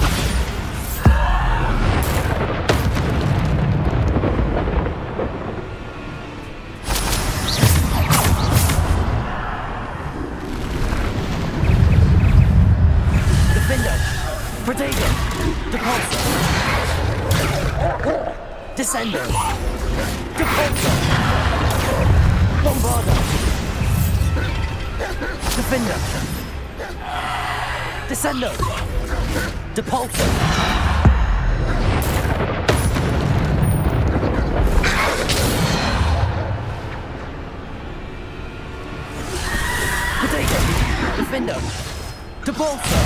Protego! Depulso! Descendo! Depulso! Bombarda! Defendo! Descendo! Depulso! Protego! Defendo! Depulso!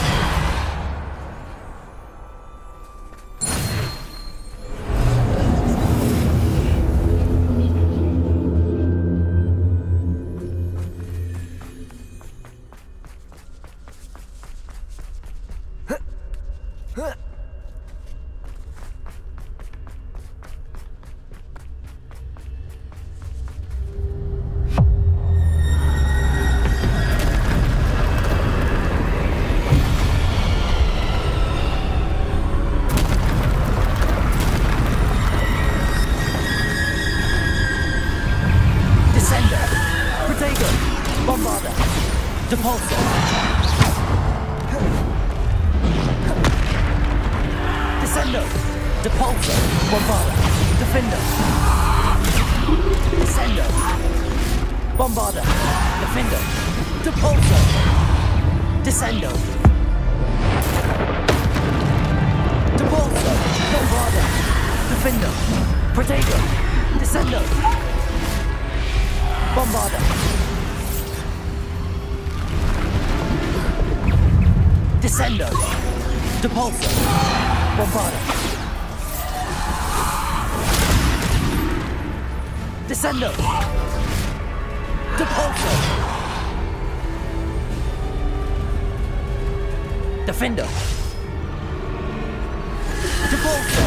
Depulso! Descendo! Depulso! Bombarda! Defendo! Descendo! Bombarda! Defendo! Depulso! Descendo! Depulso! Bombarda! Defendo! Protego! Descendo! Bombarda! Descendo! Depulso! Bombarda! Descendo! Depulso! Defendo! Depulso!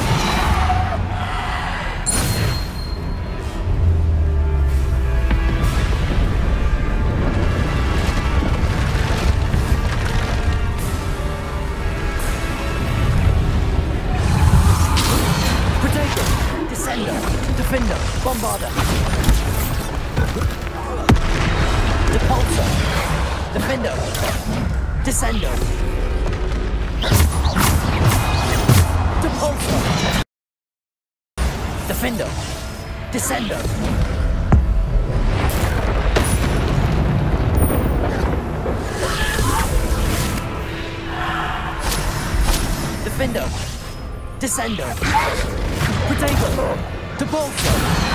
Defender, Bombarda! Depulso! Defendo! Descendo! Depulso! Defendo! Descendo! Findo! Descendo! Potato! Depulso!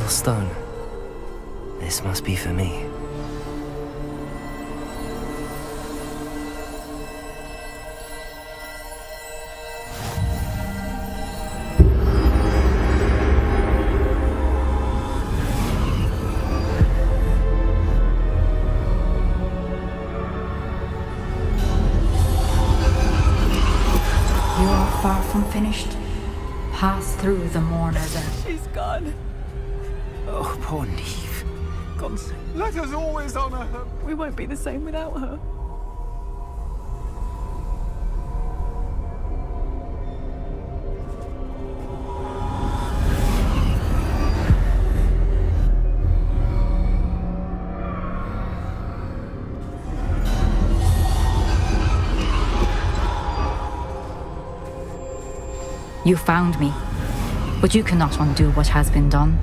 Stone. This must be for me.
You are far from finished. Pass through the mourner's end.
She's gone.
Oh, poor Neve. Konce.
Let us always honor her. We won't be the same without her.
You found me, but you cannot undo what has been done.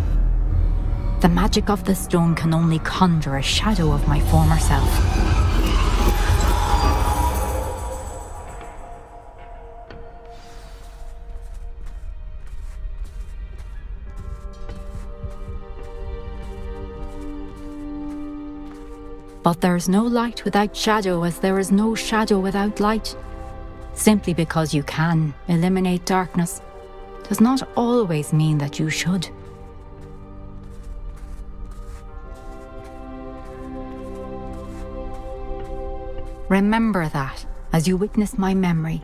The magic of the stone can only conjure a shadow of my former self. But there is no light without shadow, as there is no shadow without light. Simply because you can eliminate darkness does not always mean that you should. Remember that as you witness my memory.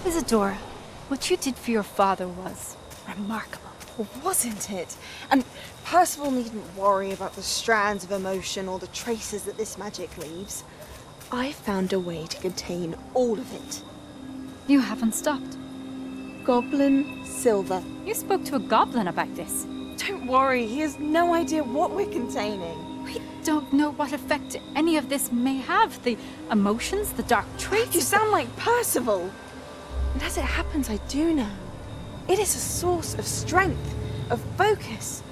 Isadora, what you did for your father was remarkable.
Wasn't it? And Percival needn't worry about the strands of emotion or the traces that this magic leaves. I found a way to contain all of it.
You haven't stopped.
Goblin Silver.
You spoke to a goblin about this.
Don't worry, he has no idea what we're containing.
We don't know what effect any of this may have. The emotions, the dark traits.
You sound like Percival. And as it happens, I do know. It is a source of strength, of focus.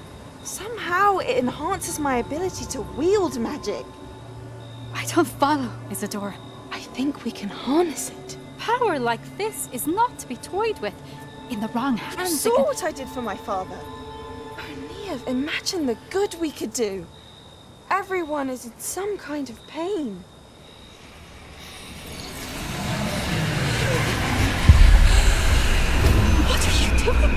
Somehow it enhances my ability to wield magic.
I don't follow, Isadora.
I think we can harness it.
Power like this is not to be toyed with. In the wrong hands.
You saw what I did for my father. Oh, Neve, imagine the good we could do. Everyone is in some kind of pain.
What are you doing?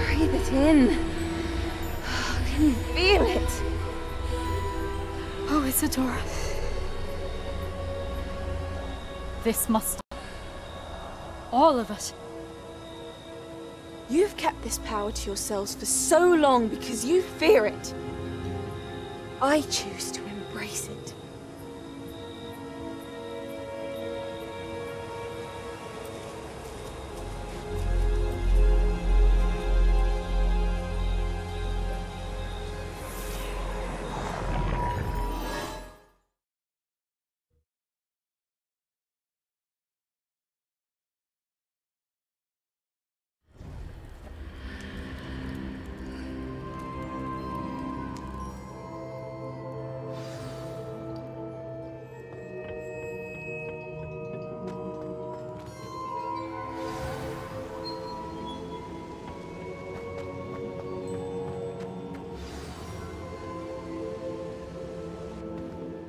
Breathe it in. Can you feel it?
Oh, Isadora. This must... all of it.
You've kept this power to yourselves for so long because you fear it. I choose to embrace it.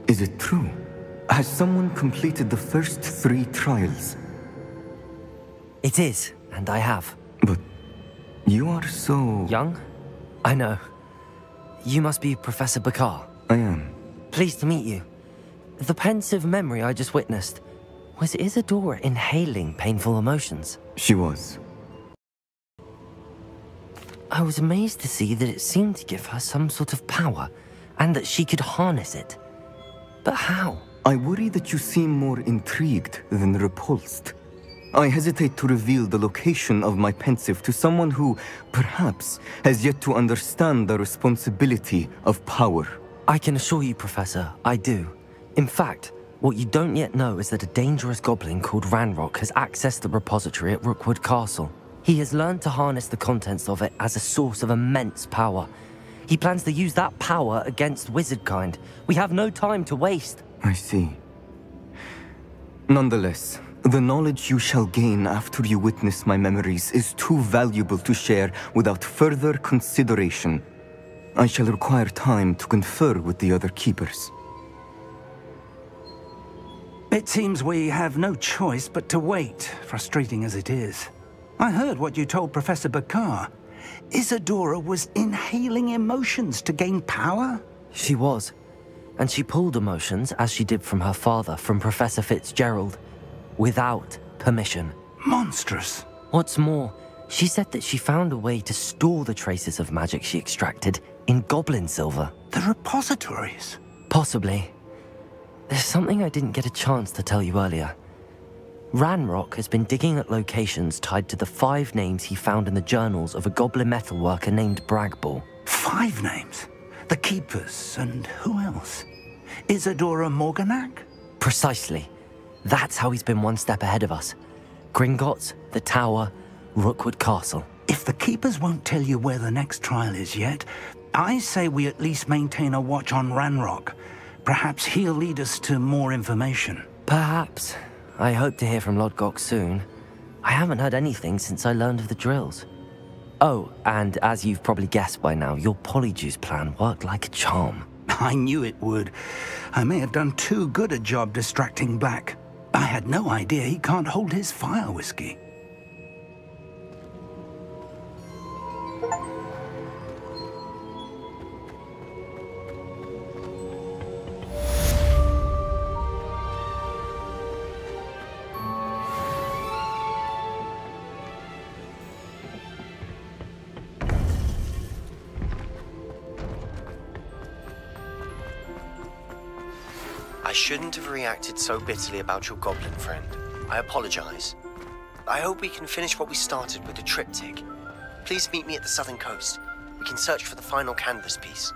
Is it true? Has someone completed the first 3 trials?
It is, and I have.
But you are so...
young? I know. You must be Professor Bakar.
I am.
Pleased to meet you. The pensive memory I just witnessed, was Isadora inhaling painful emotions?
She was.
I was amazed to see that it seemed to give her some sort of power, and that she could harness it. But how?
I worry that you seem more intrigued than repulsed. I hesitate to reveal the location of my pensive to someone who, perhaps, has yet to understand the responsibility of power.
I can assure you, Professor, I do. In fact, what you don't yet know is that a dangerous goblin called Ranrock has accessed the repository at Rookwood Castle. He has learned to harness the contents of it as a source of immense power. He plans to use that power against wizardkind. We have no time to waste.
I see. Nonetheless, the knowledge you shall gain after you witness my memories is too valuable to share without further consideration. I shall require time to confer with the other keepers.
It seems we have no choice but to wait, frustrating as it is. I heard what you told Professor Bakar. Isadora was inhaling emotions to gain power?
She was. And she pulled emotions, as she did from her father, from Professor Fitzgerald, without permission.
Monstrous.
What's more, she said that she found a way to store the traces of magic she extracted in goblin silver.
The repositories?
Possibly. There's something I didn't get a chance to tell you earlier. Ranrock has been digging at locations tied to the 5 names he found in the journals of a goblin metalworker named Bragball.
5 names? The Keepers, and who else? Isadora Morganac?
Precisely. That's how he's been one step ahead of us. Gringotts, the Tower, Rookwood Castle.
If the Keepers won't tell you where the next trial is yet, I say we at least maintain a watch on Ranrock. Perhaps he'll lead us to more information.
Perhaps. I hope to hear from Lodgoka soon. I haven't heard anything since I learned of the drills. Oh, and as you've probably guessed by now, your polyjuice plan worked like a charm.
I knew it would. I may have done too good a job distracting Black. I had no idea he can't hold his fire whiskey.
I shouldn't have reacted so bitterly about your goblin friend. I apologize. I hope we can finish what we started with the triptych. Please meet me at the southern coast. We can search for the final canvas piece.